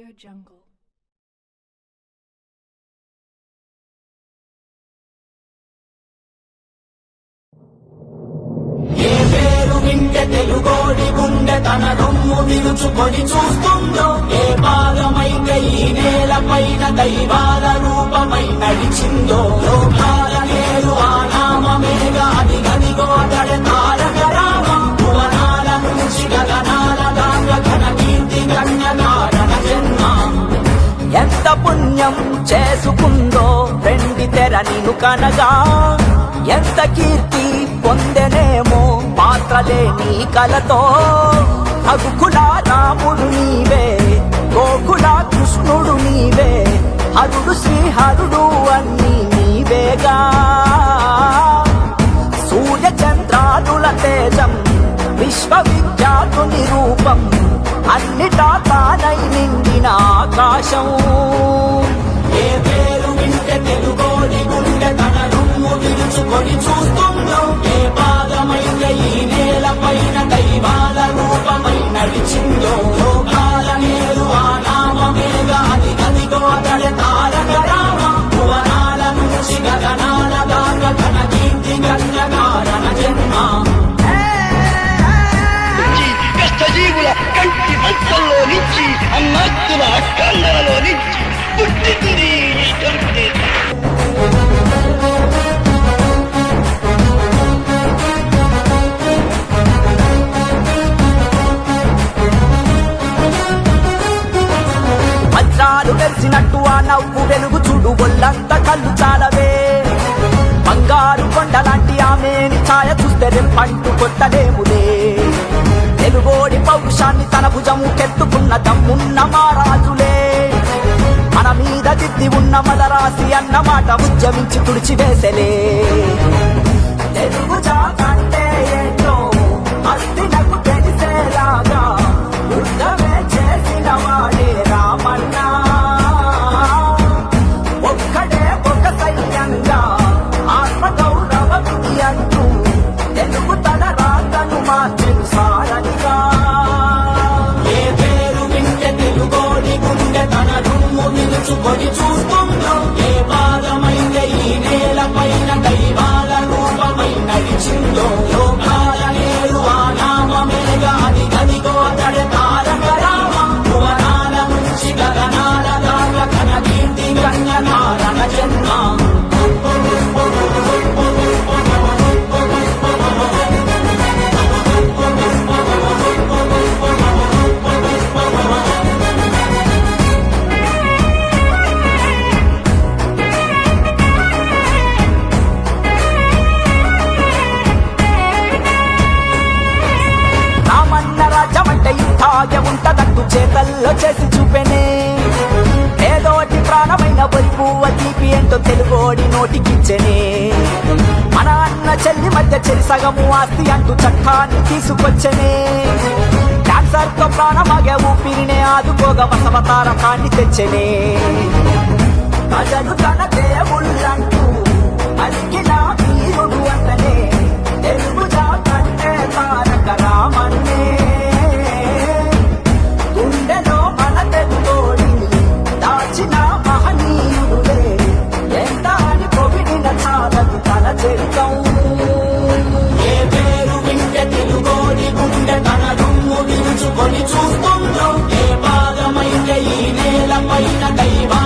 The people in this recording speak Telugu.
AudioJungle. ఏ పేరు వింటే తెలుగోడి గుండె తన రొమ్ము విరుచుకొని చూస్తుందో, ఏ పాదమైతే ఈ నేల పైన దైవాల రూపమై నడిచిందో, లోకాల నేరు ఆ నామమేగా అది గదిగో అతడే తారక రామం. భువనాల నుంచి గగనాల దాంగ ఘన కీర్తి గణ్య కారణ జన్మ. ఎంత పుణ్యం చేసుకుందో వెండి తెర నిను కనగా, ఎంత కీర్తి పొందెనేమో పాత్రలే నీ కలతో. రఘుకుల రాముడు నీవే, గోకుల కృష్ణుడు నీవే, హరుడు శ్రీహరుడు అన్నీ నీవేగా. సూర్య చంద్రాదుల తేజం విశ్వవిఖ్యాతుని రూపం, అన్నిటా తానై నిండిన ఆకాశం. ఏ పేరు వింటే తెలుగోడి గుండె తన రొమ్ము విరుచుకొని చూస్తుందో, ఏ పాదమైతే ఈ నేల పైన దైవాల రూపమై నడిచిందో, లోకాల నేరు ఆ నామమేగా అది గదిగో అతడే తారక రామ. భువనాల నుంచి గగనాల దాకా ఘన కీర్తి గణ్య కారణ జన్మ. కష్టజీవుల కంటి మంటల్లో నుంచి, అమ్మాస్తుల అక్కందరలో నుంచి పుట్టింది ఈ కంటి. వజ్రాలు వెలిసినట్టు ఆ నవ్వు వెలుగు చూడు, ఒళ్ళంత కళ్ళు చాలవే. బంగారు కొండలాంటి ఆమెని ఛాయ చూస్తే రెప్పంటూ కొట్టలేములే. తెలుగోడి పౌరుషాన్ని తన భుజము కెత్తుకున్న దమ్మున్న మారాజులే. మన మీద దిద్ది ఉన్న మదరాసి అన్నమాట ఉద్యమించి తుడిచివేసలే. తెలుగు జాతంటే ఏంటో అస్తినకు తెలిసేలాగా యుద్ధమే చేసిన వాడే రామన్న. ఒక్కడే ఒక సైన్యంగా ఆత్మగౌరవ విధి అంటూ తెలుగు తన రాతను మార్చెను సారనిగా. ఏ పేరు వింటే తెలుగోడి గుండె తన రొమ్ము విరుచుకొని చూస్తుందో, ఏ పాదమైతే ఈ నేల పైన దైవాల రూపమై నడిచిందో, లోకాల నేరు ఆ నామమేగా అది గదిగో అతడే తారక రామ. భువనాల నుంచి గగనాల దాకా ఘన కీర్తి గణ్య కారణ జన్మ. రామన్న రాజ్యమంటే యుద్ధాగే ఉంటదంటూ చేతల్లో చేసి చూపెనే. ఏదోటి ప్రాణమైన బలిపువ్వ తీపి ఏంటో తెలుగోడి నోటికిచ్చనే. మన అన్న చెల్లి మధ్య చెరి సగము ఆస్తి అంటూ చట్టాన్ని తీసుకొచ్చనే. క్యాన్సర్ తో ప్రాణమాగే ఊపిరినే ఆదుకోగా బసవతారకాన్ని తెచ్చనే. ప్రజలు తన దేవుళ్ళంటూ అలికిన వీరుడు అంటనే. తెలుగు జాతంటే తారక రామన్నే. గుండెలో మన తెలుగోడిని దాచిన మహనీయుడులే. ఎంత అని పొగిడిన చాలదు తన చరితం. ఏ పేరు వింటే తెలుగోడి గుండె తన రొమ్ము విరుచుకొని చూస్తుందో, ఏ పాదమైతే ఈ నేల పైన దైవా